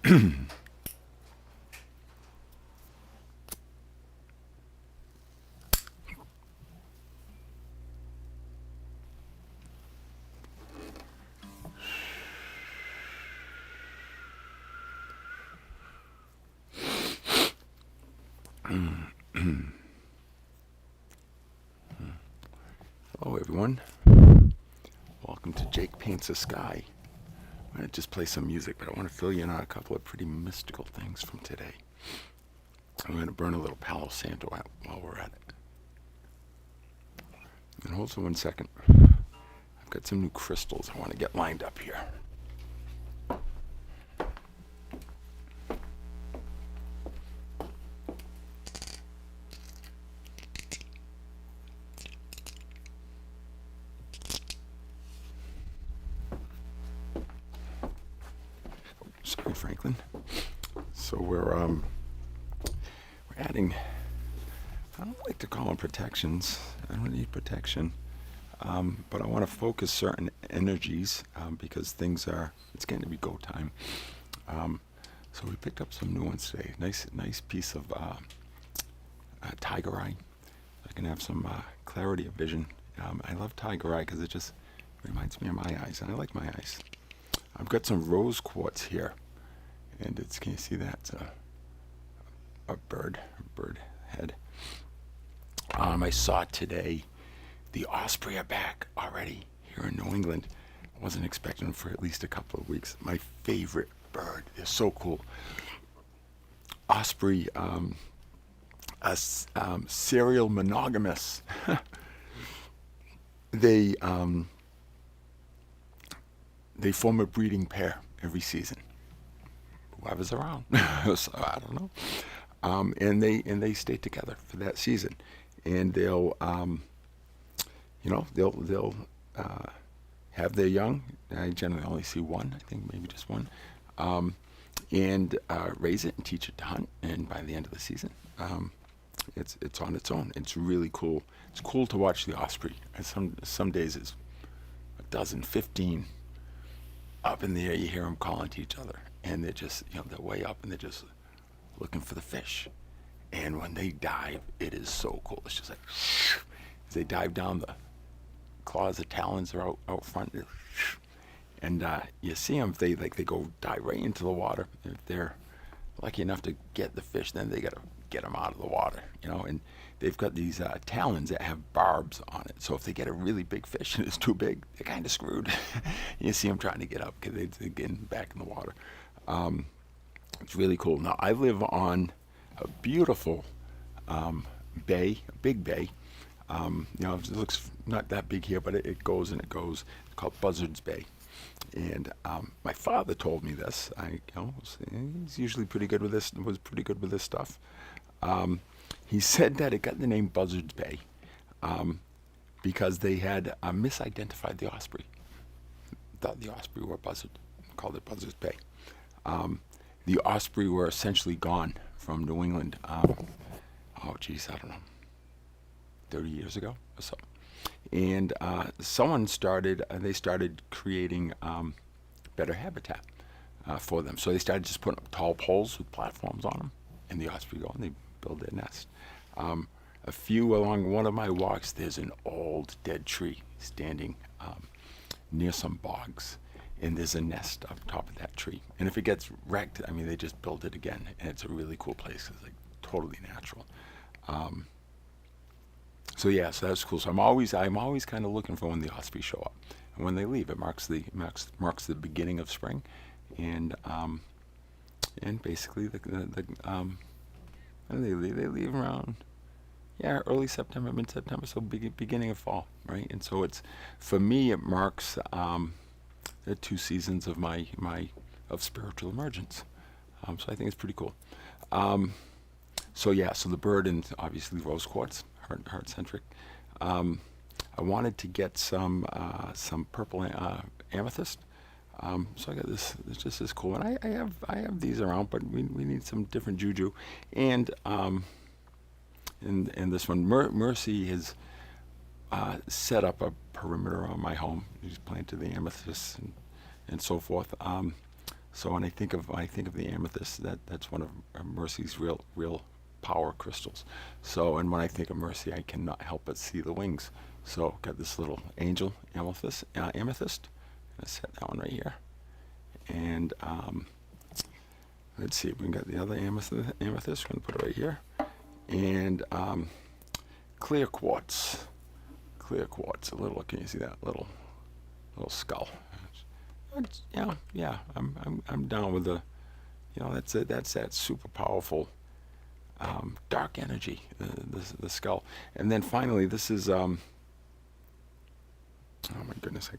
Hello everyone, welcome to Jake Paints the Sky. I'm going to just play some music, but I want to fill you in on a couple of pretty mystical things from today. I'm going to burn a little Palo Santo out while we're at it. And hold for 1 second. I've got some new crystals I want to get lined up here. Sorry, Franklin. So we're adding, I don't like to call them protections. I don't need protection. But I want to focus certain energies because it's going to be go time. So we picked up some new ones today. Nice piece of tiger eye. I can have some clarity of vision. I love tiger eye because it just reminds me of my eyes, and I like my eyes. I've got some rose quartz here, and can you see that? It's a bird head. I saw today the osprey are back already here in New England. I wasn't expecting them for at least a couple of weeks. My favorite bird. They're so cool. Osprey, serial monogamous. They form a breeding pair every season. Whoever's around, so I don't know. And they stay together for that season, and they'll have their young. I generally only see one. I think maybe just one, and raise it and teach it to hunt. And by the end of the season, it's on its own. It's really cool. It's cool to watch the osprey. And some days it's a dozen, 15 up in the air. You hear them calling to each other, and they're just they're way up and they're just looking for the fish. And when they dive, it is so cool. It's just like as they dive down, the claws, the talons are out front, and you see them. They go dive right into the water. If they're lucky enough to get the fish, then they gotta get them out of the water, and they've got these talons that have barbs on it. So if they get a really big fish and it's too big, they're kind of screwed. You see them trying to get up because they're getting back in the water. It's really cool. Now, I live on a beautiful bay, a big bay. It looks not that big here, but it goes and it goes. It's called Buzzards Bay. And my father told me this. He's usually pretty good with this. Was pretty good with this stuff. He said that it got the name Buzzards Bay because they had misidentified the osprey. Thought the osprey were buzzard. Called it Buzzards Bay. The osprey were essentially gone from New England. I don't know, 30 years ago or so. And someone started creating better habitat for them. So they started just putting up tall poles with platforms on them, and the osprey go and they build their nest. A few along one of my walks, there's an old dead tree standing near some bogs, and there's a nest up top of that tree. And if it gets wrecked, they just build it again, and it's a really cool place. It's like totally natural. So that's cool. So I'm always kind of looking for when the osprey show up, and when they leave, it marks the beginning of spring, and basically when they leave around early September, mid-September, so beginning of fall, right? And so for me it marks the 2 seasons of my spiritual emergence. So I think it's pretty cool. So the bird and obviously rose quartz, heart-centric. I wanted to get some purple amethyst. So I got this. It's just this cool, and I have these around, but we need some different juju. And this one, Mercy has set up a perimeter on my home. He's planted the amethyst and so forth. So when I think of the amethyst, that's one of Mercy's real power crystals. So, and when I think of Mercy, I cannot help but see the wings. So got this little angel amethyst. Amethyst. I'm gonna set that one right here. And let's see, we got the other amethyst. We're gonna put it right here. And clear quartz. Clear quartz. A little. Can you see that little skull? Yeah. I'm down with the. That's it. That's that super powerful dark energy. The skull. And then finally, this is. Oh my goodness!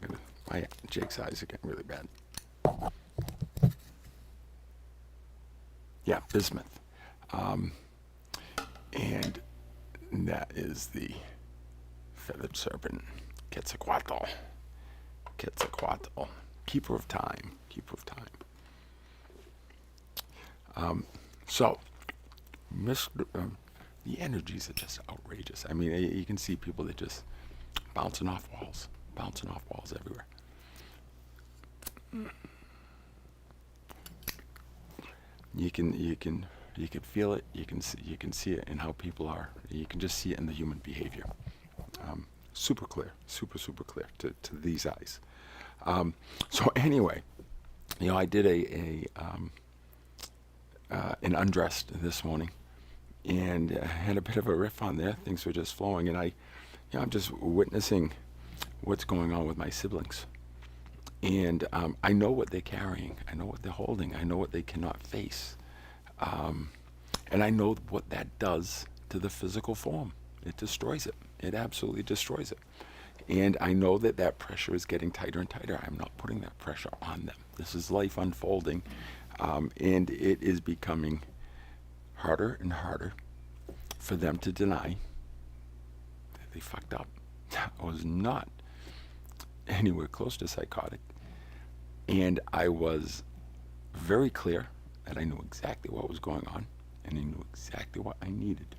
My Jake's eyes are getting really bad. Yeah, bismuth. And that is the feathered serpent, Quetzalcoatl. Keeper of time. So, the energies are just outrageous. I mean, you can see people that just bouncing off walls everywhere. You can feel it. You can see it in how people are. You can just see it in the human behavior. Super clear, super clear to these eyes. So anyway, I did an undressed this morning, and had a bit of a riff on there. Things were just flowing, and I'm just witnessing what's going on with my siblings. And I know what they're carrying. I know what they're holding. I know what they cannot face. And I know what that does to the physical form. It destroys it. It absolutely destroys it. And I know that pressure is getting tighter and tighter. I'm not putting that pressure on them. This is life unfolding. And it is becoming harder and harder for them to deny that they fucked up. I was not anywhere close to psychotic. And I was very clear that I knew exactly what was going on, and I knew exactly what I needed.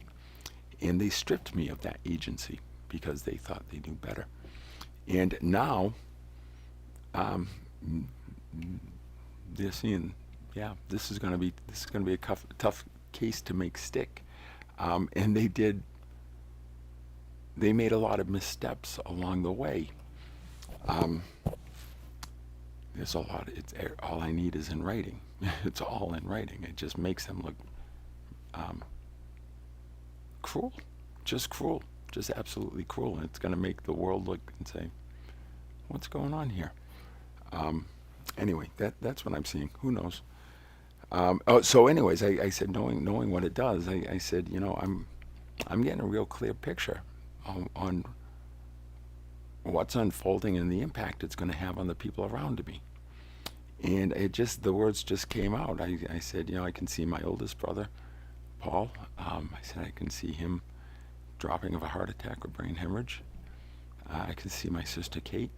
And they stripped me of that agency because they thought they knew better. And now they're seeing, this is going to be a tough case to make stick. And they made a lot of missteps along the way. There's a lot. All I need is in writing. It's all in writing. It just makes them look cruel, just absolutely cruel. And it's going to make the world look and say, "What's going on here?" Anyway, that's what I'm seeing. Who knows? So anyways, I said, knowing what it does, I said, I'm getting a real clear picture on what's unfolding and the impact it's going to have on the people around me. And the words just came out. I said, I can see my oldest brother, Paul. I said, I can see him dropping of a heart attack or brain hemorrhage. I can see my sister Kate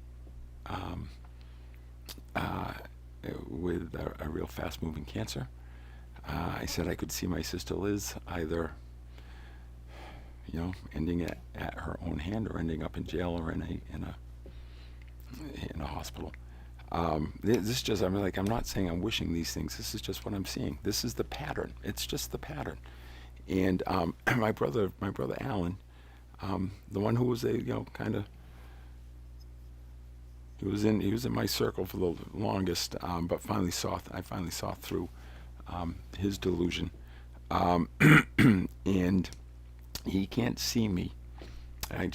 with a real fast-moving cancer. I said I could see my sister Liz either, ending at her own hand or ending up in jail or in a hospital. This just, I'm not saying I'm wishing these things. This is just what I'm seeing. This is the pattern. It's just the pattern. And my brother Alan, the one who was he was in my circle for the longest, but I finally saw through his delusion, and he can't see me. I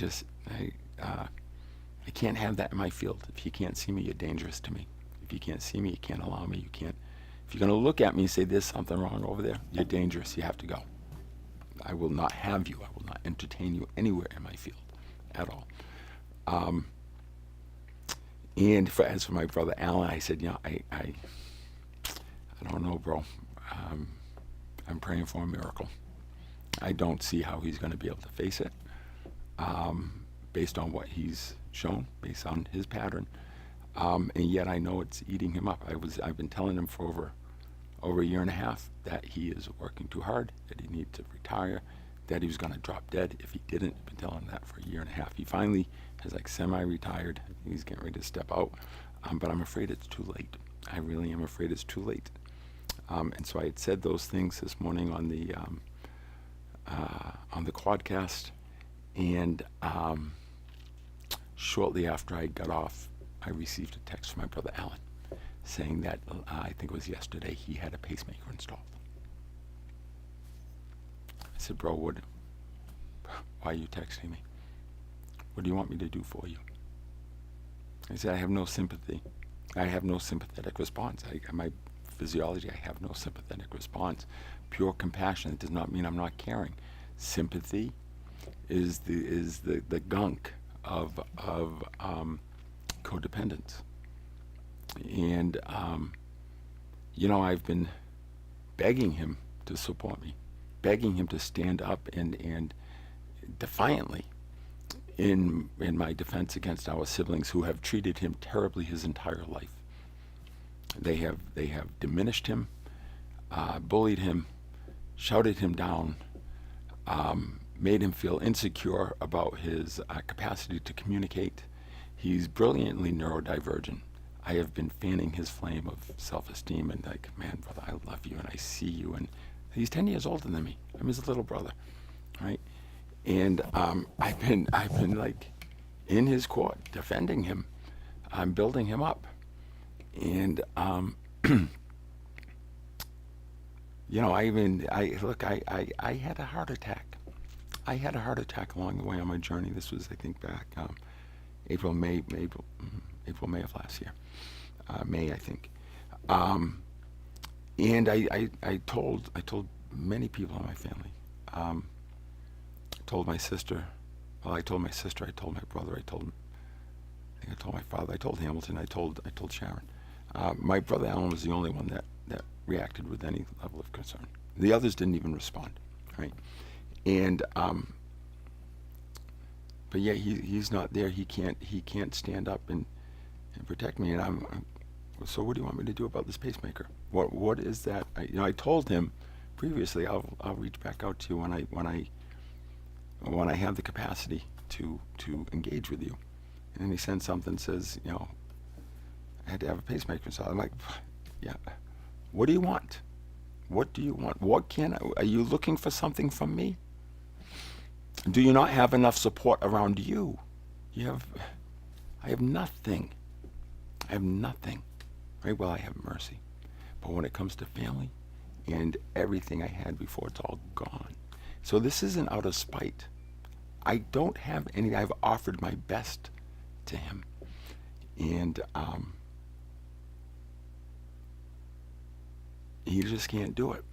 can't have that in my field. If you can't see me, you're dangerous to me. If you can't see me, you can't allow me. You can't. If you're going to look at me and say there's something wrong over there, you're dangerous. You have to go. I will not have you. I will not entertain you anywhere in my field at all. And as for my brother Alan, I said, I don't know, bro. I'm praying for a miracle. I don't see how he's going to be able to face it, based on what he's shown, based on his pattern. And yet I know it's eating him up. I've been telling him for over a year and a half that he is working too hard, that he needs to retire, that he was going to drop dead if he didn't. I've been telling him that for a year and a half. He finally has semi-retired. He's getting ready to step out, but I'm afraid it's too late. I really am afraid it's too late. And so I had said those things this morning on the quadcast, and shortly after I got off, I received a text from my brother Alan saying that, I think it was yesterday, he had a pacemaker installed. I said, bro, why are you texting me? What do you want me to do for you? I said, I have no sympathy. I have no sympathetic response. My physiology, I have no sympathetic response. Pure compassion, it does not mean I'm not caring. Sympathy is the gunk of codependence. And, I've been begging him to support me, begging him to stand up and defiantly in my defense against our siblings who have treated him terribly his entire life. They have diminished him, bullied him, shouted him down, made him feel insecure about his capacity to communicate. He's brilliantly neurodivergent. I have been fanning his flame of self-esteem and like, man, brother, I love you and I see you. And he's 10 years older than me. I'm his little brother, right? And I've been like in his court defending him. I'm building him up. And I had a heart attack. I had a heart attack along the way on my journey. This was, I think, back April, May of last year. May, I think. And I told many people in my family. I told my sister. Well, I told my sister. I told my brother. I told my father. I told Hamilton. I told Sharon. My brother Alan was the only one that reacted with any level of concern. The others didn't even respond, right? And but yeah, he's not there. He can't stand up and protect me. And so what do you want me to do about this pacemaker? What is that? I told him previously. I'll reach back out to you when I have the capacity to engage with you. And then he sends something, says, I had to have a pacemaker. So I'm like, yeah. What do you want? What do you want? Are you looking for something from me? Do you not have enough support around you? I have nothing. I have nothing. Right? Well, I have mercy. But when it comes to family and everything I had before, it's all gone. So this isn't out of spite. I don't have any. I've offered my best to him. And he just can't do it.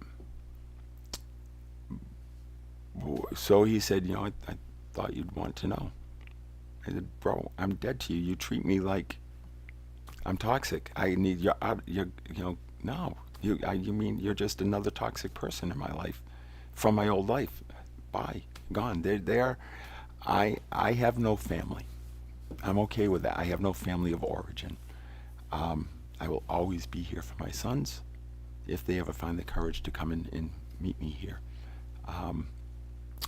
So he said, I thought you'd want to know. I said, bro, I'm dead to you. You treat me like I'm toxic. I need your, no. You mean you're just another toxic person in my life from my old life. Bye. Gone. I have no family. I'm okay with that. I have no family of origin. I will always be here for my sons if they ever find the courage to come in and meet me here.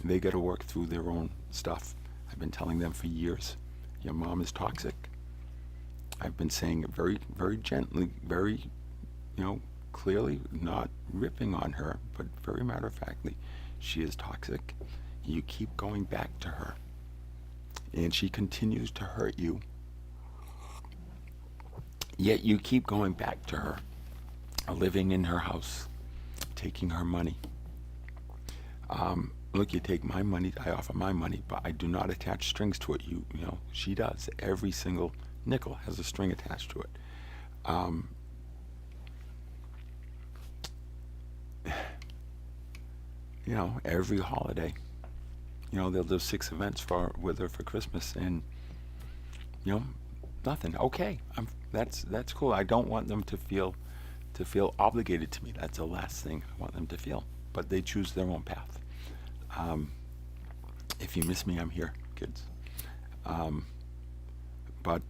They got to work through their own stuff. I've been telling them for years, your mom is toxic. I've been saying it very, very gently, very, clearly, not ripping on her, but very matter-of-factly. She is toxic. You keep going back to her, and she continues to hurt you. Yet you keep going back to her, living in her house, taking her money. Look, you take my money, I offer my money, but I do not attach strings to it. She does. Every single nickel has a string attached to it. Every holiday, they'll do 6 events with her for Christmas, and nothing. Okay, that's cool. I don't want them to feel obligated to me. That's the last thing I want them to feel. But they choose their own path. If you miss me, I'm here, kids. But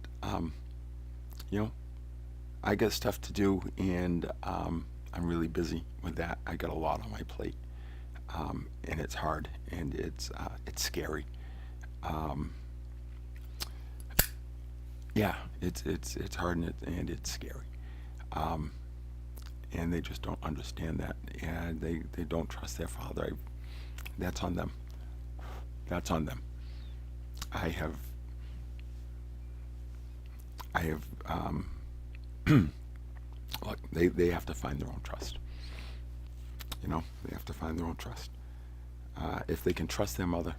I got stuff to do, and I'm really busy with that. I got a lot on my plate, and it's hard, and it's scary. Yeah, it's hard, and it's scary. And they just don't understand that, and they don't trust their father. That's on them. That's on them. I have look, they have to find their own trust. You know, they have to find their own trust. If they can trust their mother,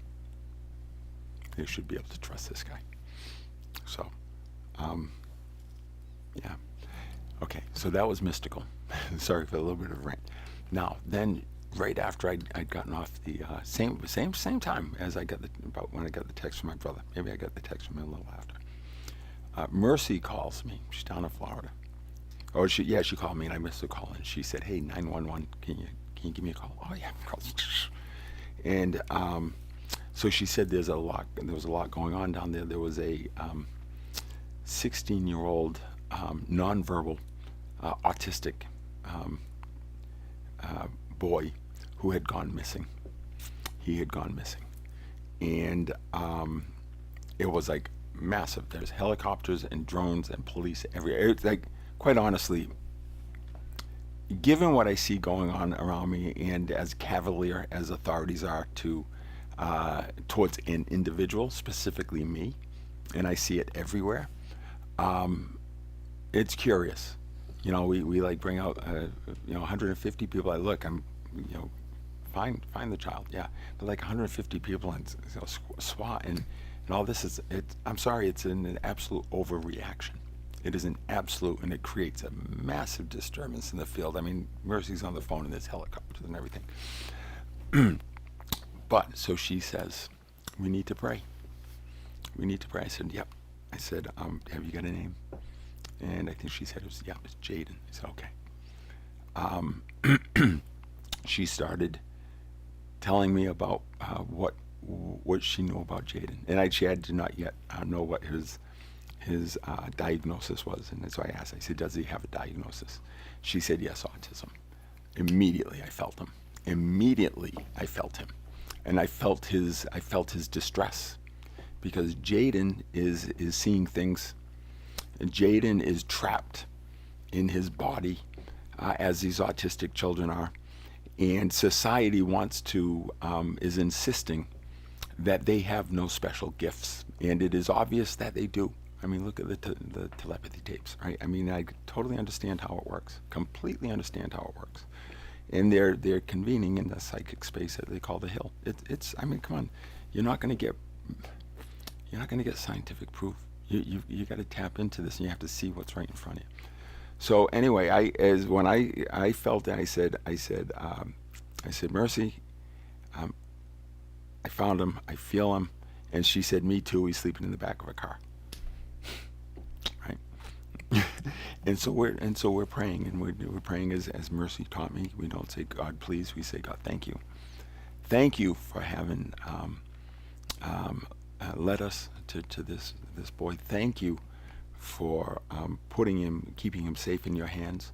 they should be able to trust this guy. So, yeah. Okay, so that was mystical. Sorry for a little bit of rant. Now, then, right after I'd gotten off the same time as about when I got the text from my brother. Maybe I got the text from him a little after. Mercy calls me. She's down in Florida. Oh, she called me and I missed the call, and she said, "Hey, 911, can you give me a call?" Oh yeah, of course. And so she said there was a lot going on down there. There was a 16-year-old nonverbal autistic boy who had gone missing. He had gone missing, and it was like massive. There's helicopters and drones and police everywhere. It's like, quite honestly, given what I see going on around me, and as cavalier as authorities are towards an individual, specifically me, and I see it everywhere, it's curious. You know, we like bring out 150 people. I'm find the child, yeah, but like 150 people and SWAT and all this I'm sorry, it's an absolute overreaction. It is an absolute, and it creates a massive disturbance in the field. I mean, Mercy's on the phone and there's helicopters and everything. But so she says, "We need to pray. We need to pray." I said, "Yep." I said, "Have you got a name?" And I think she said it's Jaden. I said, "Okay." She started telling me about what she knew about Jaden, and she did not yet know what his diagnosis was. And so I asked, I said, "Does he have a diagnosis?" She said, "Yes, autism." Immediately I felt him. And I felt his distress, because Jaden is seeing things. Jaden is trapped in his body, as these autistic children are, and society is insisting that they have no special gifts, and it is obvious that they do. I mean, look at the telepathy tapes, right? I mean, I totally understand how it works, completely understand how it works, and they're convening in the psychic space that they call the Hill. It's I mean, come on, you're not going to get scientific proof. You got to tap into this, and you have to see what's right in front of you. So anyway, when I felt that, I said, "Mercy, I found him. I feel him." And she said, "Me too. He's sleeping in the back of a car." Right. and so we're praying, and we're praying as Mercy taught me. We don't say, "God, please." We say, "God, thank you. Thank you for having led us to this boy. Thank you for keeping him safe in your hands,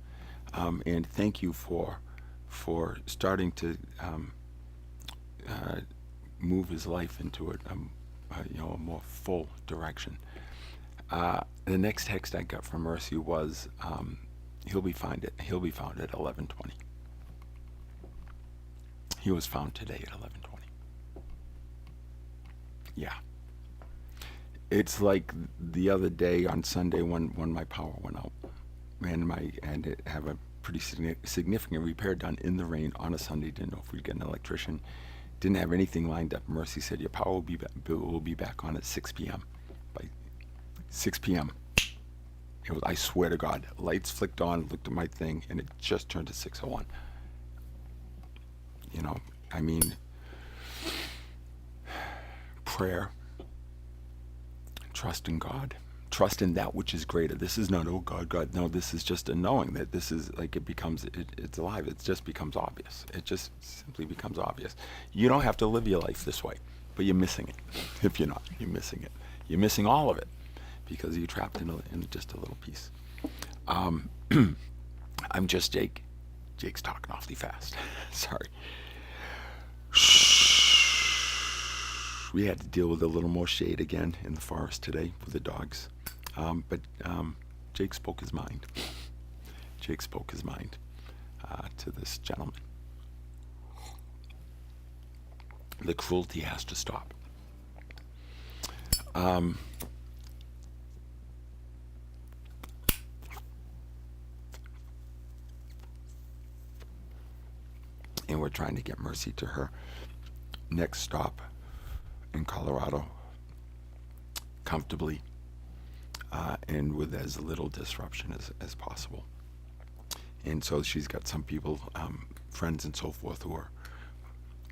and thank you for starting to move his life into a more full direction." The next text I got from Mercy was, he'll be found at 11:20. He was found today at 11:20. Yeah. It's like the other day on Sunday when my power went out, and it have a pretty significant repair done in the rain on a Sunday. Didn't know if we'd get an electrician. Didn't have anything lined up. Mercy said, "Your power will be back on at 6 p.m. By 6 p.m. I swear to God, lights flicked on, looked at my thing, and it just turned to 6:01. I mean, prayer, trust in God, trust in that which is greater. This is not, "Oh God." No, this is just a knowing that this is like, it's alive. It just becomes obvious. It just simply becomes obvious. You don't have to live your life this way, but you're missing it. If you're not, you're missing it. You're missing all of it, because you're trapped in just a little piece. I'm just Jake. Jake's talking awfully fast. Sorry. We had to deal with a little more shade again in the forest today with the dogs. But Jake spoke his mind. Jake spoke his mind to this gentleman. The cruelty has to stop. And we're trying to get mercy to her. Next stop in Colorado, comfortably, and with as little disruption as possible. And so she's got some people, friends and so forth, who are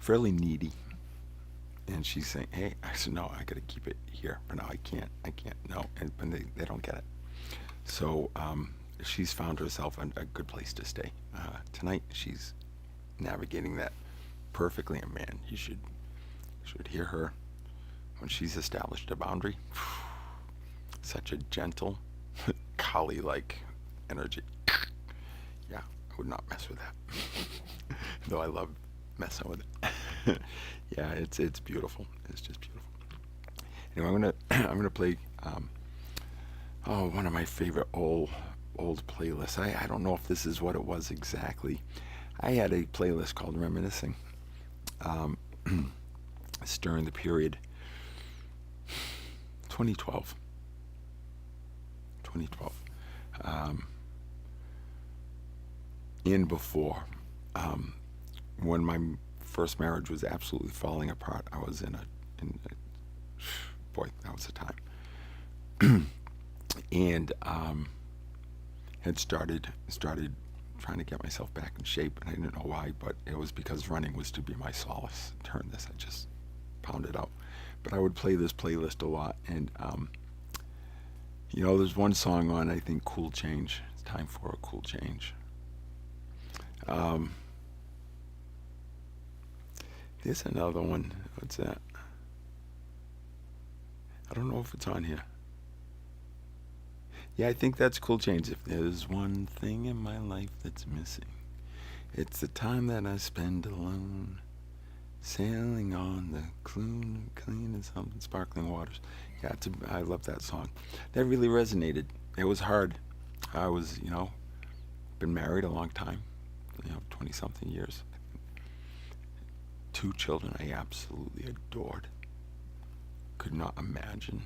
fairly needy. And she's saying, hey, I said, no, I got to keep it here. But no, I can't, no. And they don't get it. So she's found herself a good place to stay. Tonight, she's navigating that perfectly. And man, you should hear her when she's established a boundary. Such a gentle, collie-like energy. Yeah, I would not mess with that. Though I love messing with it. Yeah, it's beautiful. It's just beautiful. Anyway, I'm gonna play one of my favorite old playlists. I don't know if this is what it was exactly. I had a playlist called Reminiscing. It's during the period 2012. In before, when my first marriage was absolutely falling apart, I was in a boy, that was a time. And had started trying to get myself back in shape, and I didn't know why, but it was because running was to be my solace. Turn this, I just pounded out. But I would play this playlist a lot, and there's one song on, I think, Cool Change. It's time for a cool change. There's another one. What's that? I don't know if it's on here. Yeah, I think that's Cool Change. If there's one thing in my life that's missing, it's the time that I spend alone, sailing on the clean and something sparkling waters. Yeah, I love that song. That really resonated. It was hard. I was, been married a long time, 20-something years. 2 children I absolutely adored. Could not imagine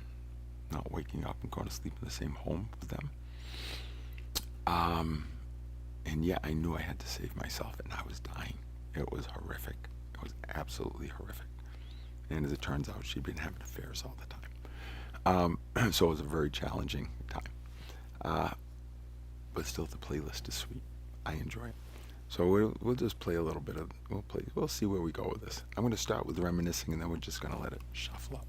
not waking up and going to sleep in the same home with them. And yeah, I knew I had to save myself, and I was dying. It was horrific. It was absolutely horrific. And as it turns out, she'd been having affairs all the time. So it was a very challenging time. But still, the playlist is sweet. I enjoy it. So we'll just play a little bit of, we'll see where we go with this. I'm going to start with Reminiscing, and then we're just going to let it shuffle up.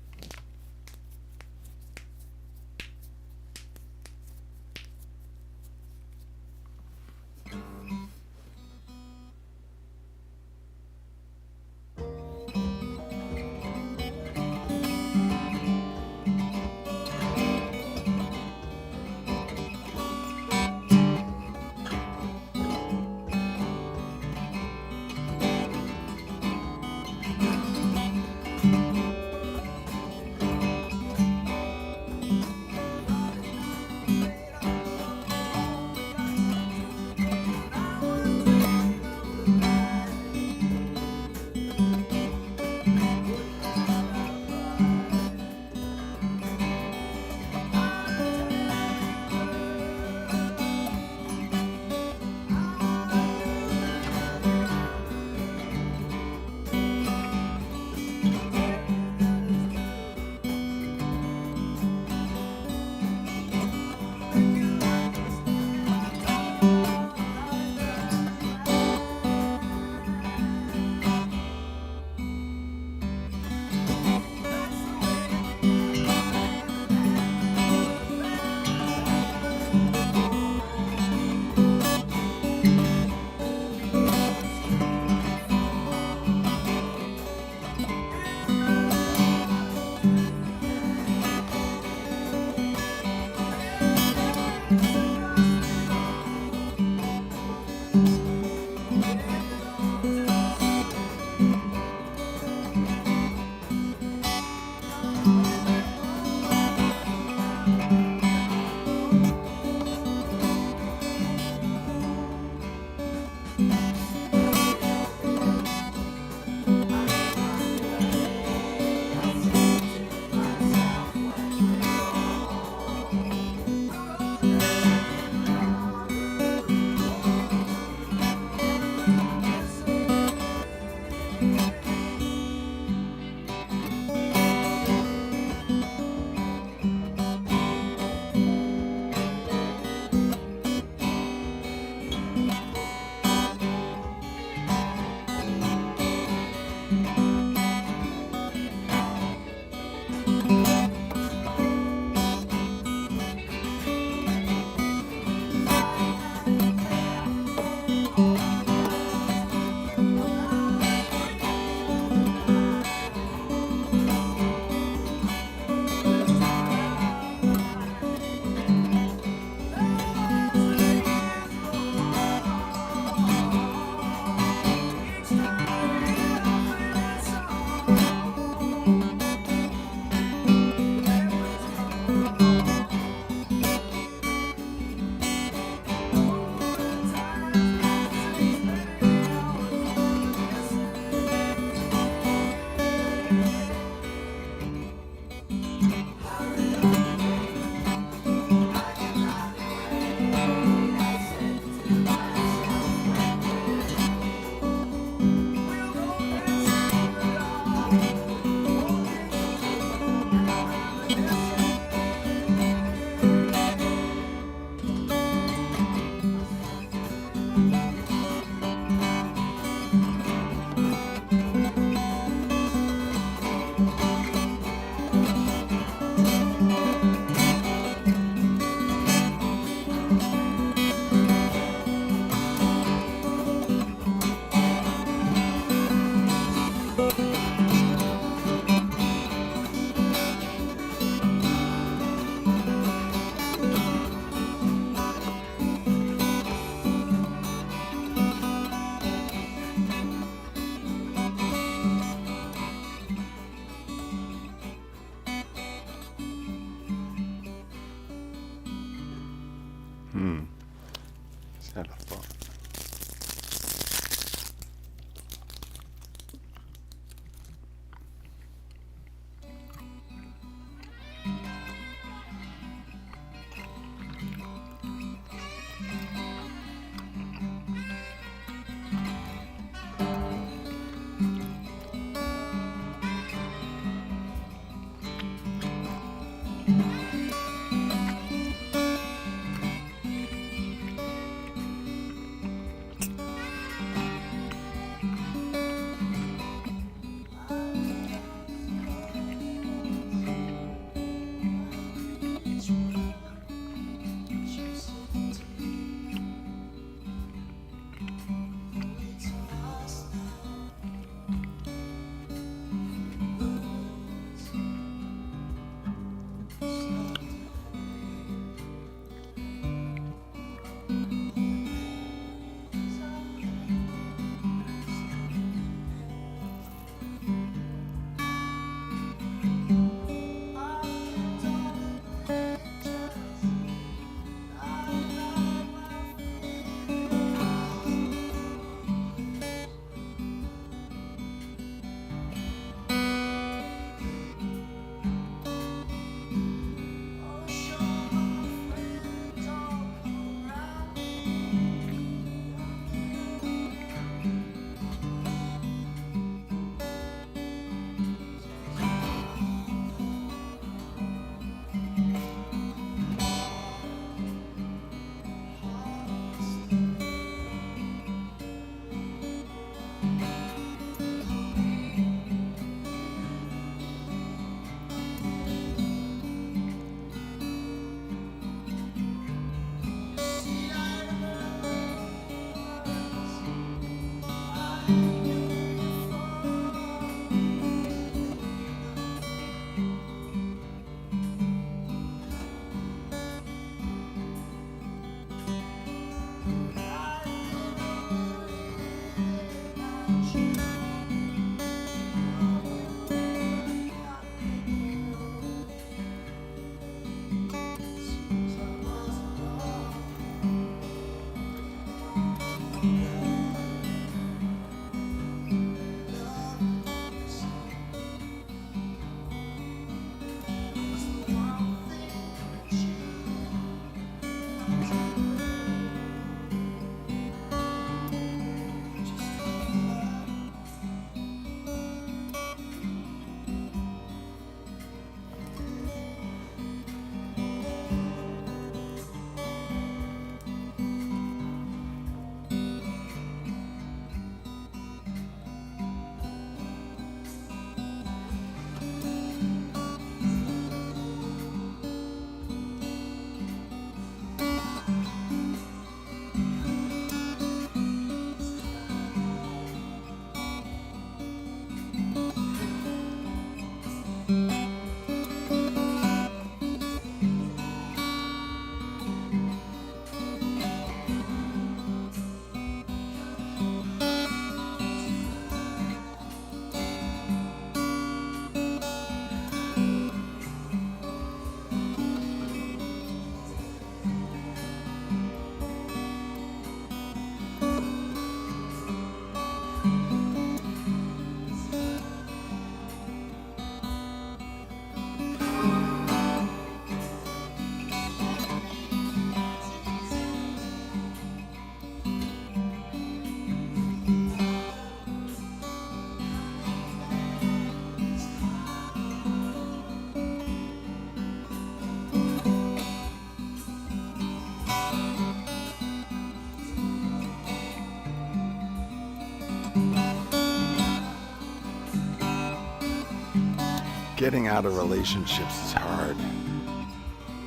Getting out of relationships is hard.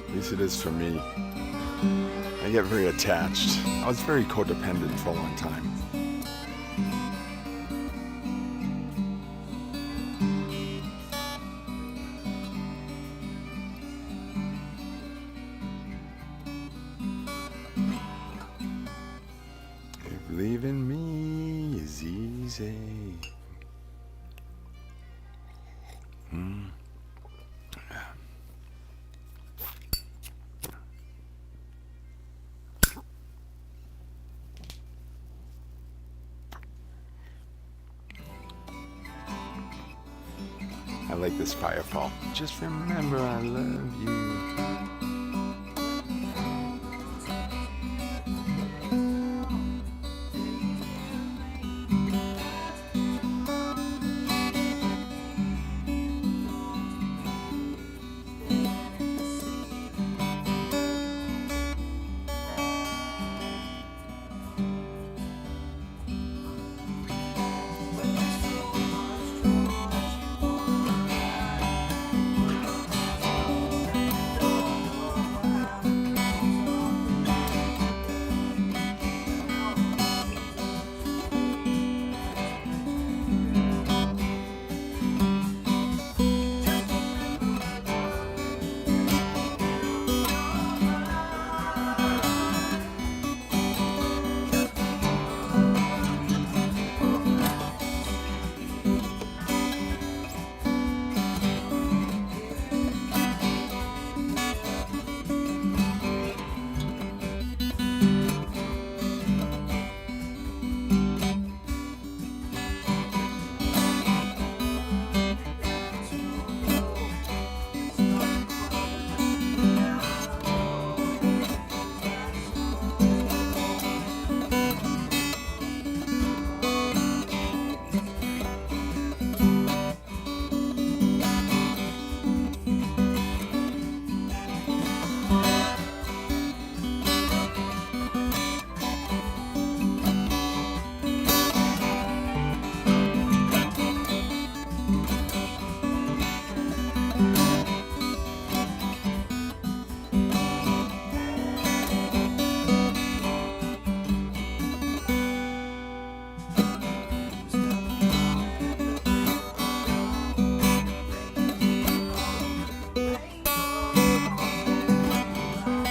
At least it is for me. I get very attached. I was very codependent for a long time. If leaving me is easy. I like this firefall. Just remember I love you.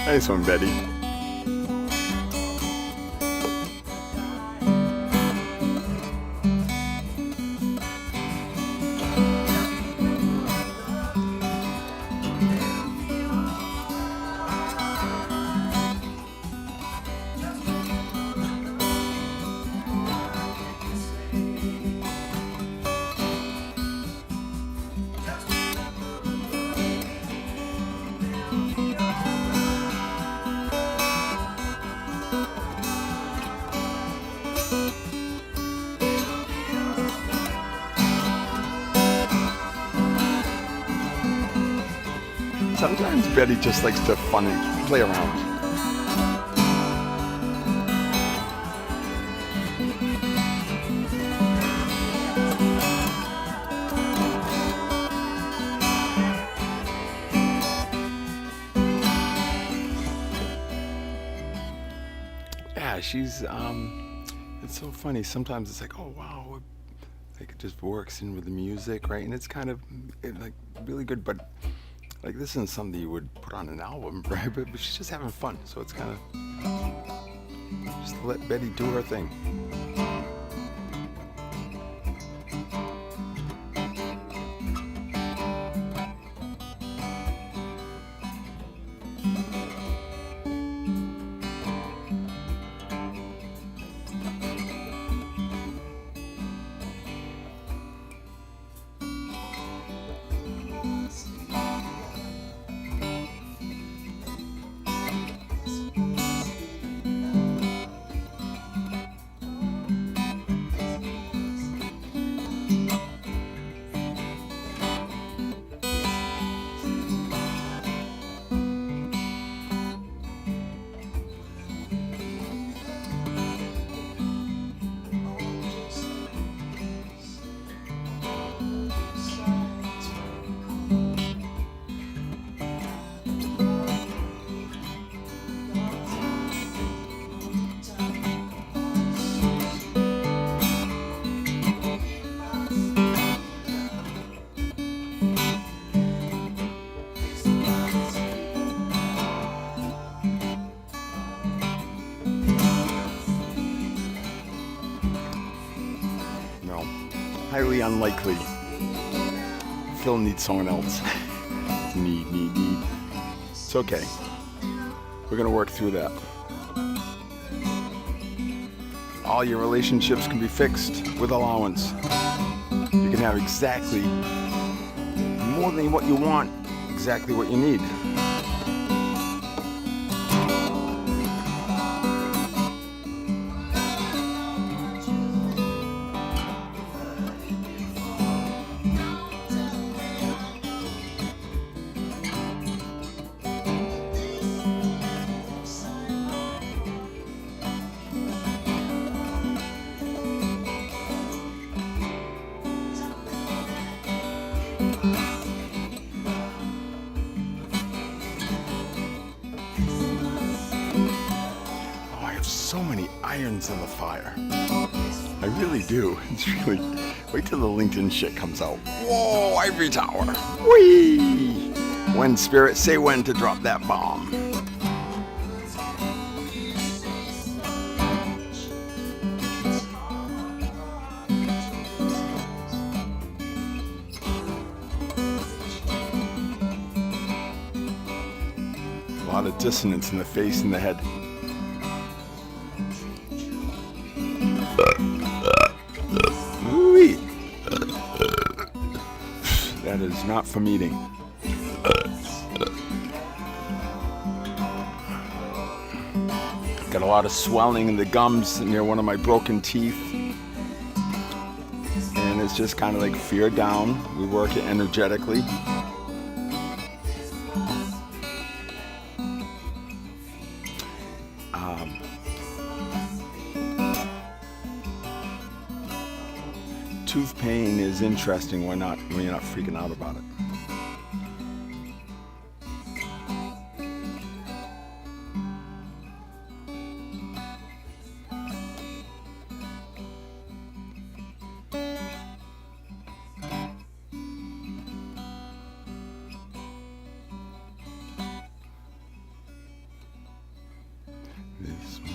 Nice one, Betty. Sometimes Betty just likes to fun and play around. Yeah, she's it's so funny. Sometimes it's like, oh wow, like it just works in with the music, right? And it's kind of like really good, but like this isn't something you would put on an album, right? But she's just having fun, so it's kind of just let Betty do her thing. highly unlikely. Phil needs someone else. Need. It's okay. We're gonna work through that. All your relationships can be fixed with allowance. You can have exactly more than what you want, exactly what you need. So many irons in the fire. I really do. It's really. Wait till the LinkedIn shit comes out. Whoa, Ivory Tower. Whee! When, Spirit, say when to drop that bomb. A lot of dissonance in the face and the head. That is not from eating. Got a lot of swelling in the gums near one of my broken teeth. And it's just kind of like fear down. We work it energetically. Tooth pain is interesting when you're not freaking out about it. This one.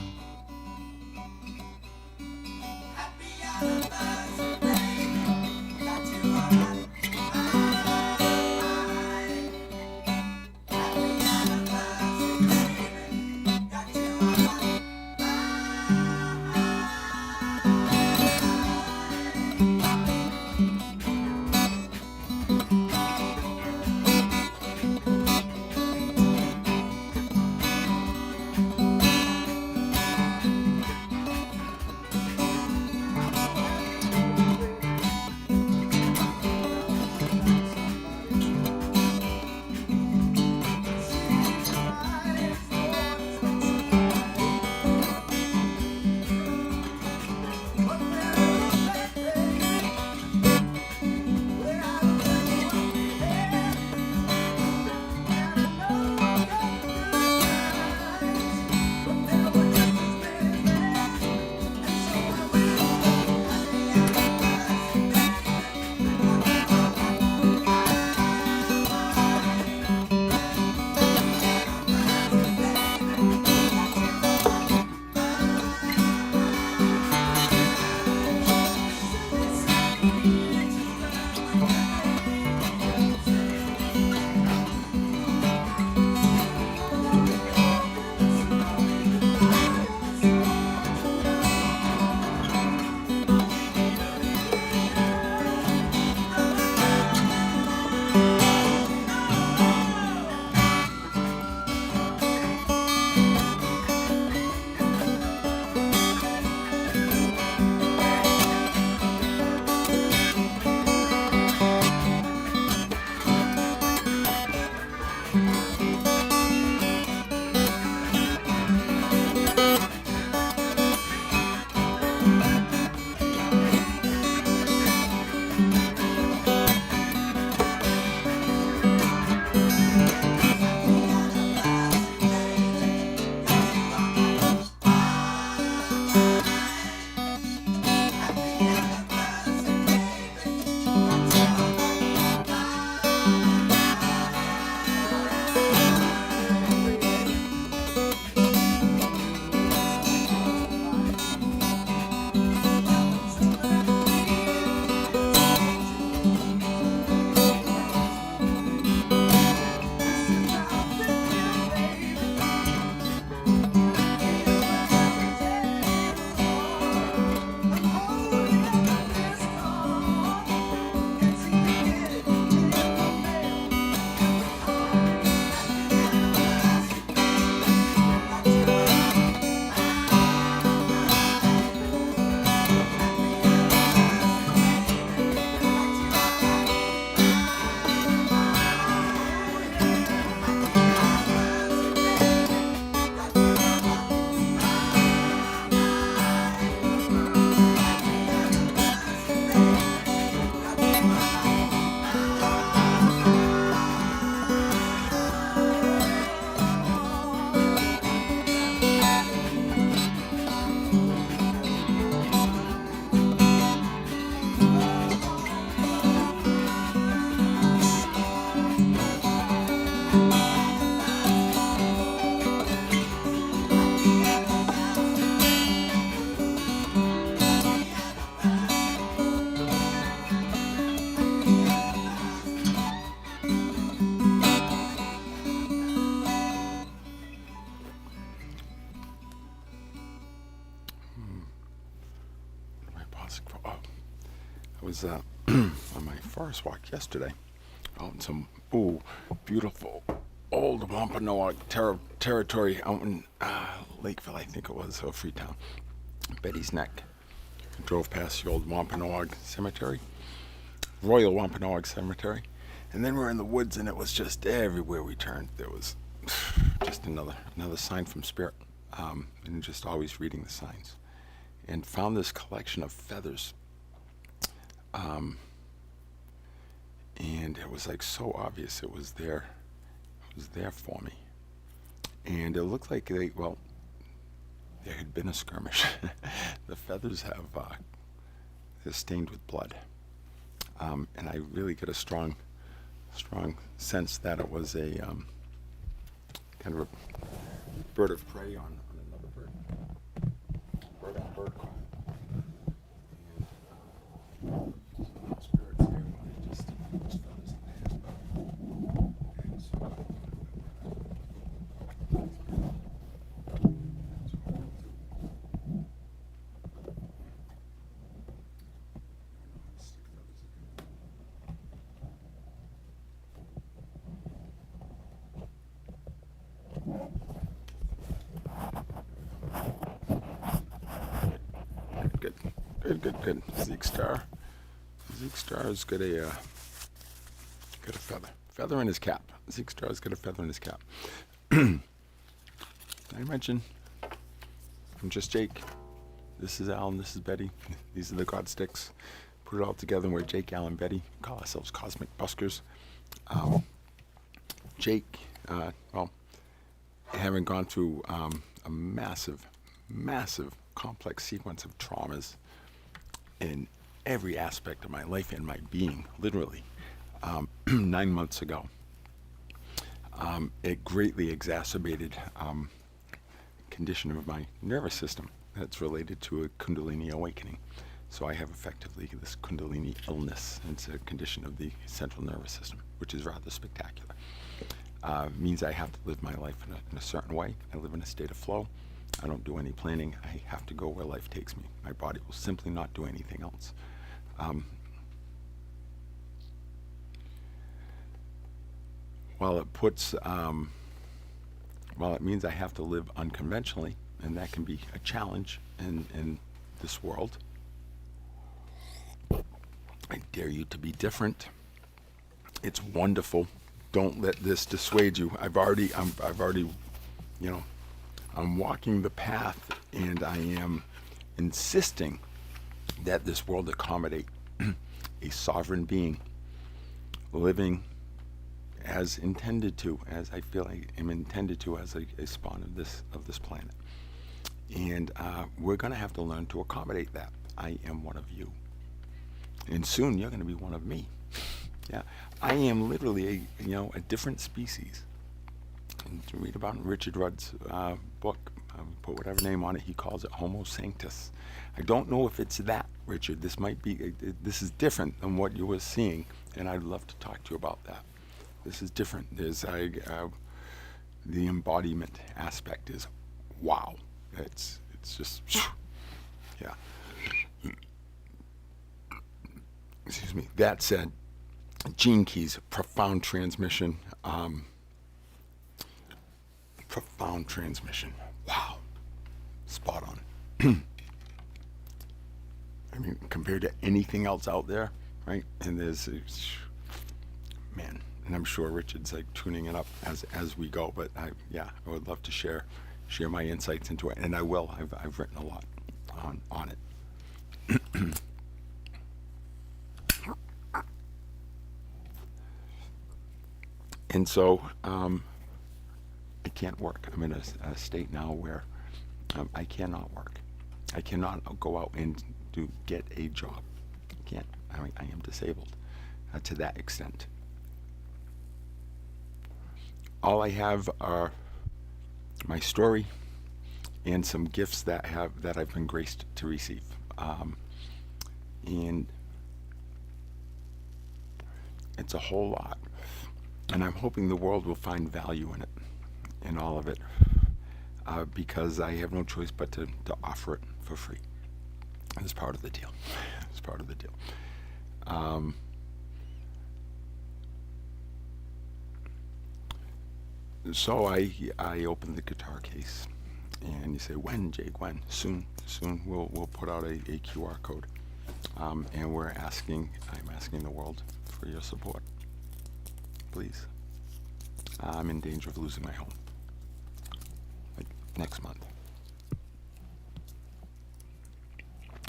was on my forest walk yesterday, out in some beautiful old Wampanoag territory out in Lakeville, I think it was, or Freetown, Betty's Neck. Drove past the old Wampanoag Cemetery, Royal Wampanoag Cemetery, and then we're in the woods, and it was just everywhere we turned. There was just another sign from Spirit, and just always reading the signs, and found this collection of feathers, and it was like so obvious it was there. It was there for me, and it looked like there had been a skirmish. The feathers they're stained with blood, and I really get a strong sense that it was a kind of a bird of prey on another bird on bird call. And spirits there wanted just those feathers in the head. And so Good. Zeke Star's got a feather in his cap. Zeke Star's got a feather in his cap. Did I mention I'm just Jake? This is Al and this is Betty. These are the God Sticks. Put it all together and we're Jake, Al, and Betty. We call ourselves Cosmic Buskers. Jake, having gone through a massive complex sequence of traumas in every aspect of my life and my being, literally, 9 months ago. It greatly exacerbated condition of my nervous system that's related to a Kundalini awakening. So I have effectively this Kundalini illness. It's a condition of the central nervous system, which is rather spectacular. Means I have to live my life in a certain way. I live in a state of flow. I don't do any planning. I have to go where life takes me. My body will simply not do anything else. While it means I have to live unconventionally, and that can be a challenge in this world, I dare you to be different. It's wonderful. Don't let this dissuade you. I'm walking the path, and I am insisting that this world accommodate a sovereign being living as intended to, as I feel I am intended to as a spawn of this planet. And we're going to have to learn to accommodate that. I am one of you. And soon you're going to be one of me. Yeah, I am literally a different species. And to read about in Richard Rudd's book, put whatever name on it, he calls it Homo Sanctus. I don't know if it's that, Richard. This might be, this is different than what you were seeing, and I'd love to talk to you about that. This is different. There's the embodiment aspect is wow. It's just, yeah. Excuse me. That said, Gene Keys, profound transmission. Profound transmission. Wow. Spot on. I mean, compared to anything else out there, right? And there's, man, and I'm sure Richard's like tuning it up as we go, but I would love to share my insights into it, and I will. I've written a lot on it. And so I can't work. I'm in a state now where I cannot work. I cannot go out and get a job. I can't. I am disabled to that extent. All I have are my story and some gifts that I've been graced to receive. And it's a whole lot. And I'm hoping the world will find value in it, in all of it, because I have no choice but to offer it for free. It's part of the deal. It's part of the deal. Um, so I opened the guitar case, and you say, when, Jake? When? Soon. Soon. We'll put out a QR code, and I'm asking the world for your support, please. I'm in danger of losing my home, like next month,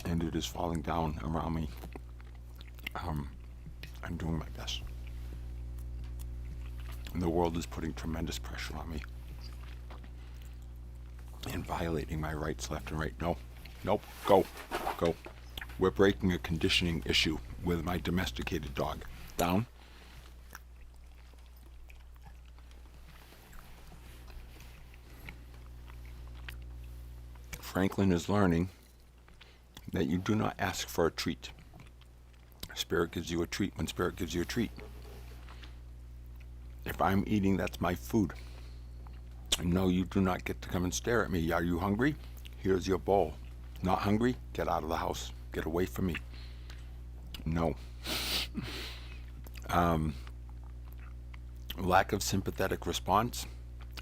and it is falling down around me. I'm doing my best. And the world is putting tremendous pressure on me and violating my rights left and right. No, nope, go. We're breaking a conditioning issue with my domesticated dog. Down. Franklin is learning that you do not ask for a treat. Spirit gives you a treat when Spirit gives you a treat. If I'm eating, that's my food. No, you do not get to come and stare at me. Are you hungry? Here's your bowl. Not hungry? Get out of the house. Get away from me. No. Lack of sympathetic response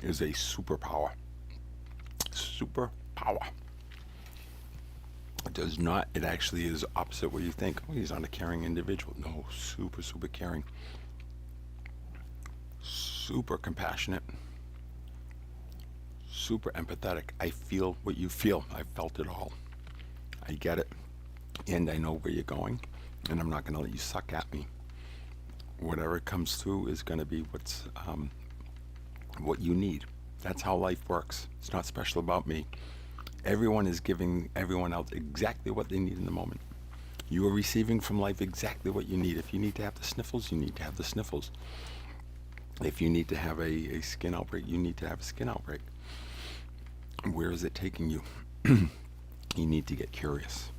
is a superpower. Superpower. It does not, it actually is opposite what you think. Oh, he's not a caring individual. No, super caring. Super compassionate. Super empathetic. I feel what you feel. I've felt it all. I get it. And I know where you're going. And I'm not going to let you suck at me. Whatever comes through is going to be what you need. That's how life works. It's not special about me. Everyone is giving everyone else exactly what they need in the moment. You are receiving from life exactly what you need. If you need to have the sniffles, you need to have the sniffles. If you need to have a skin outbreak, you need to have a skin outbreak. Where is it taking you? You need to get curious.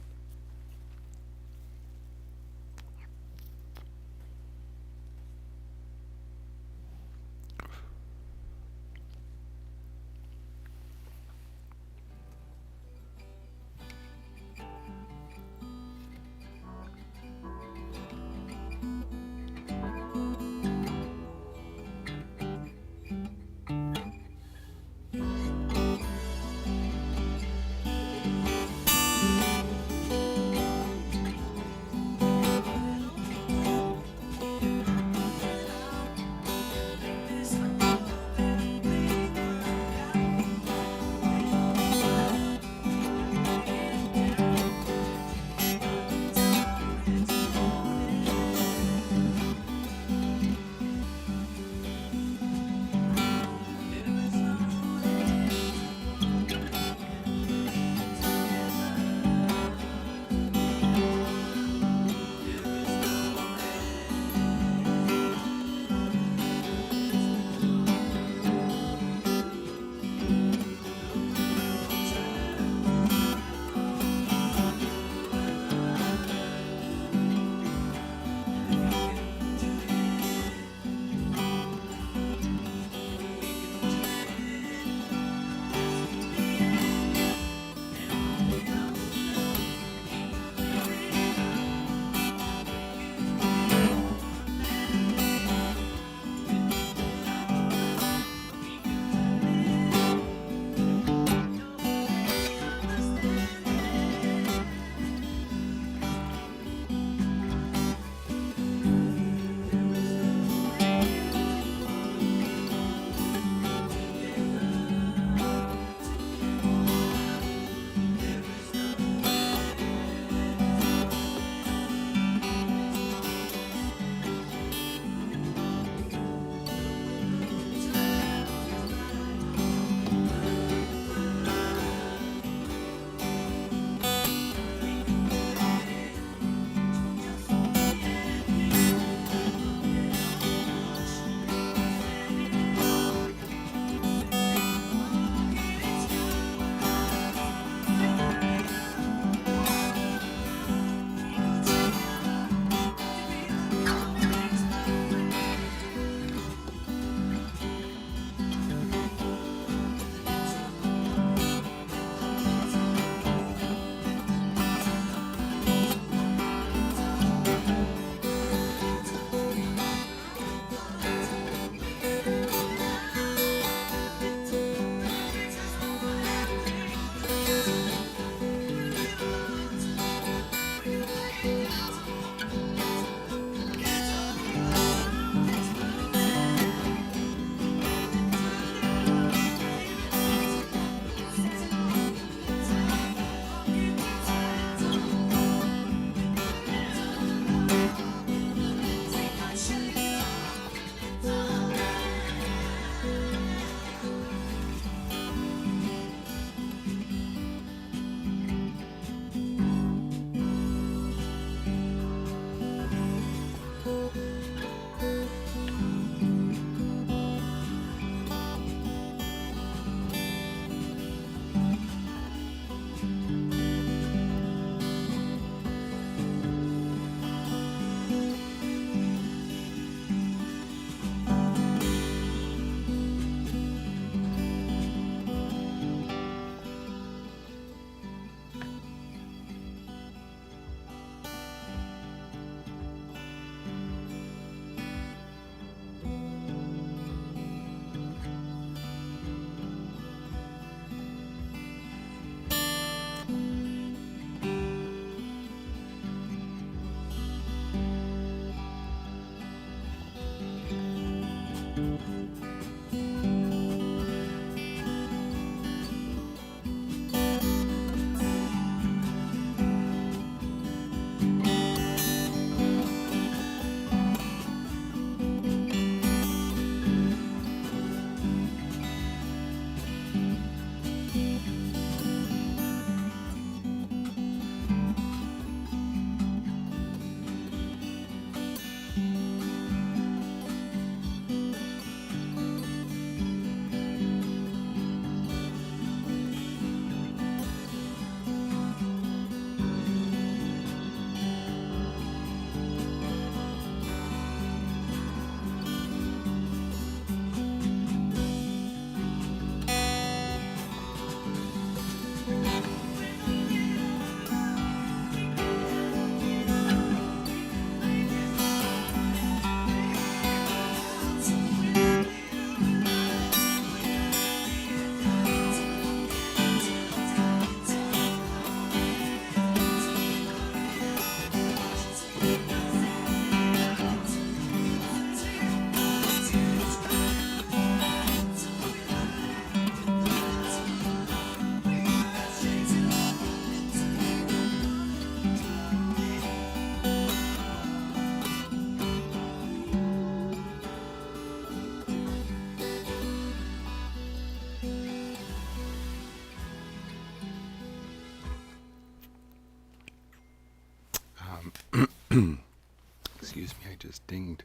Excuse me, I just dinged.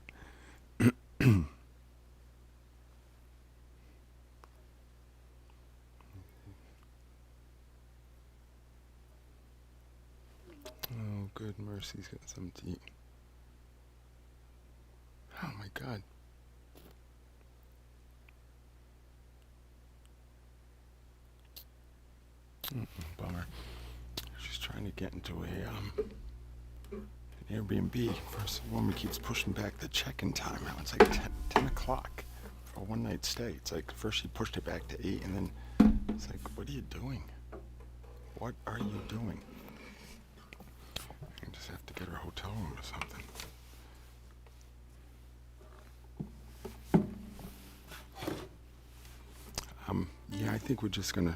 Oh, good. Mercy's got something to eat. Oh my God. Bummer. She's trying to get into an Airbnb. First, the woman keeps pushing back the check-in time. Now it's like 10 o'clock for a one-night stay. It's like first she pushed it back to 8, and then it's like, what are you doing? What are you doing? I just have to get her a hotel room or something. Yeah, I think we're just gonna.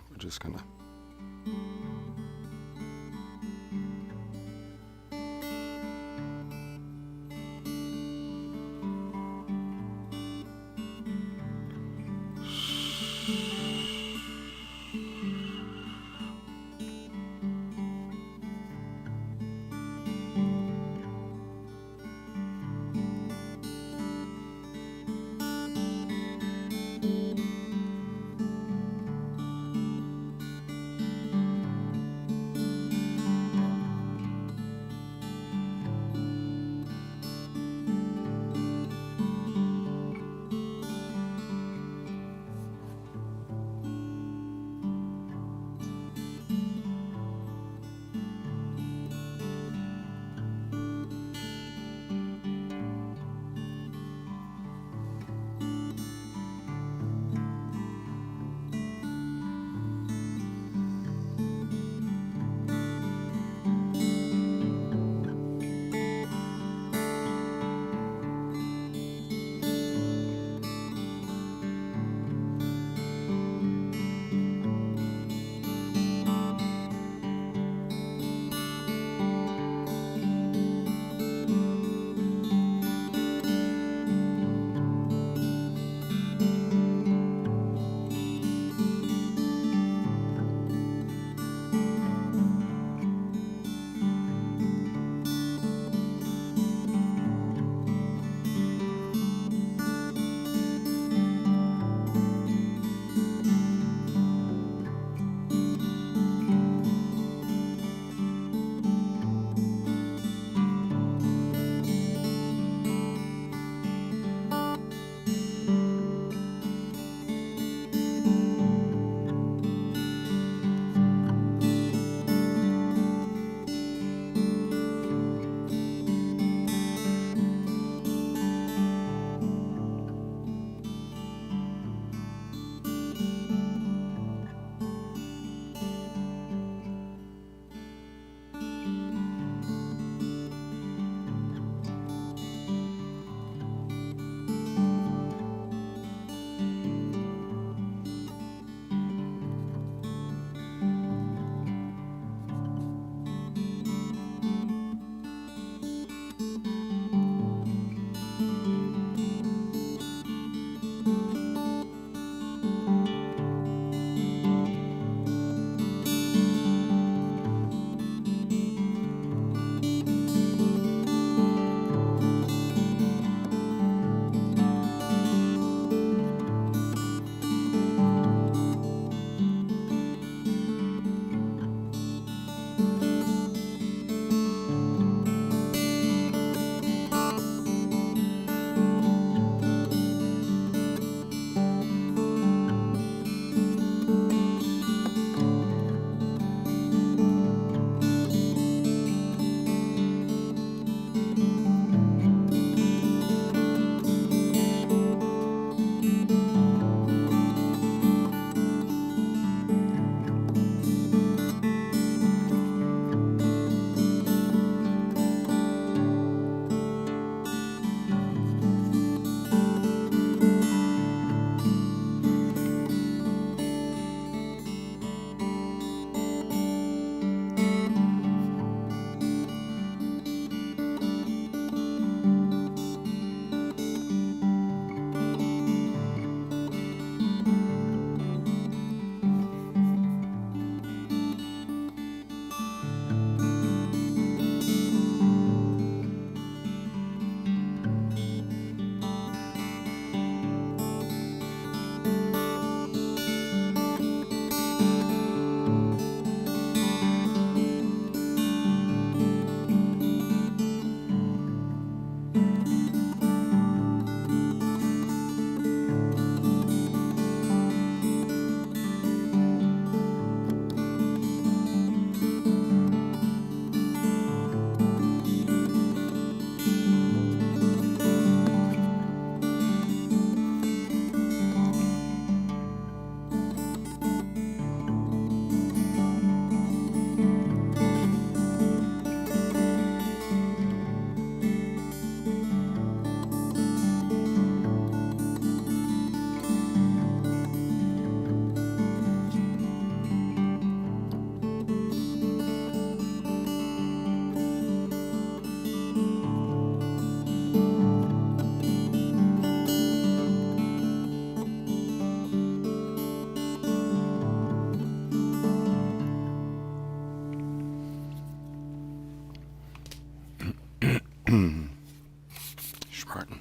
George Martin.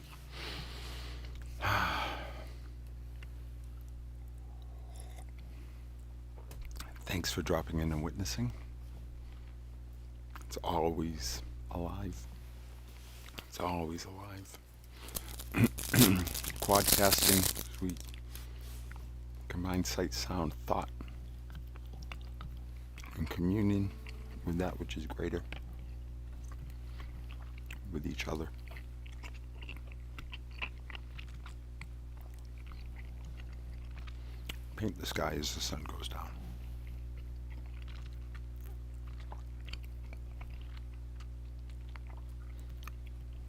Thanks for dropping in and witnessing. It's always alive. It's always alive. Quadcasting, sweet. Combined sight, sound, thought, and communion with that which is greater, with each other. Paint the sky as the sun goes down.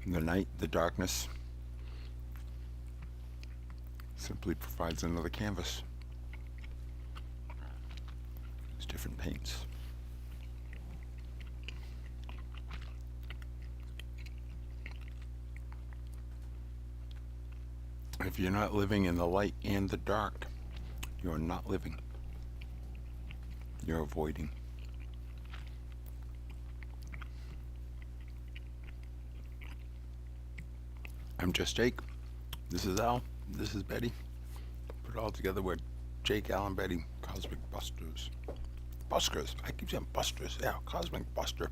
The night, the darkness, simply provides another canvas. It's different paints. If you're not living in the light and the dark, you're not living. You're avoiding. I'm just Jake. This is Al. This is Betty. Put it all together, we're Jake, Al, and Betty. Cosmic Busters. Buskers. I keep saying Busters. Yeah, Cosmic Buster.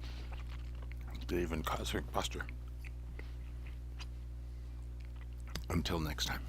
Dave and Cosmic Buster. Until next time.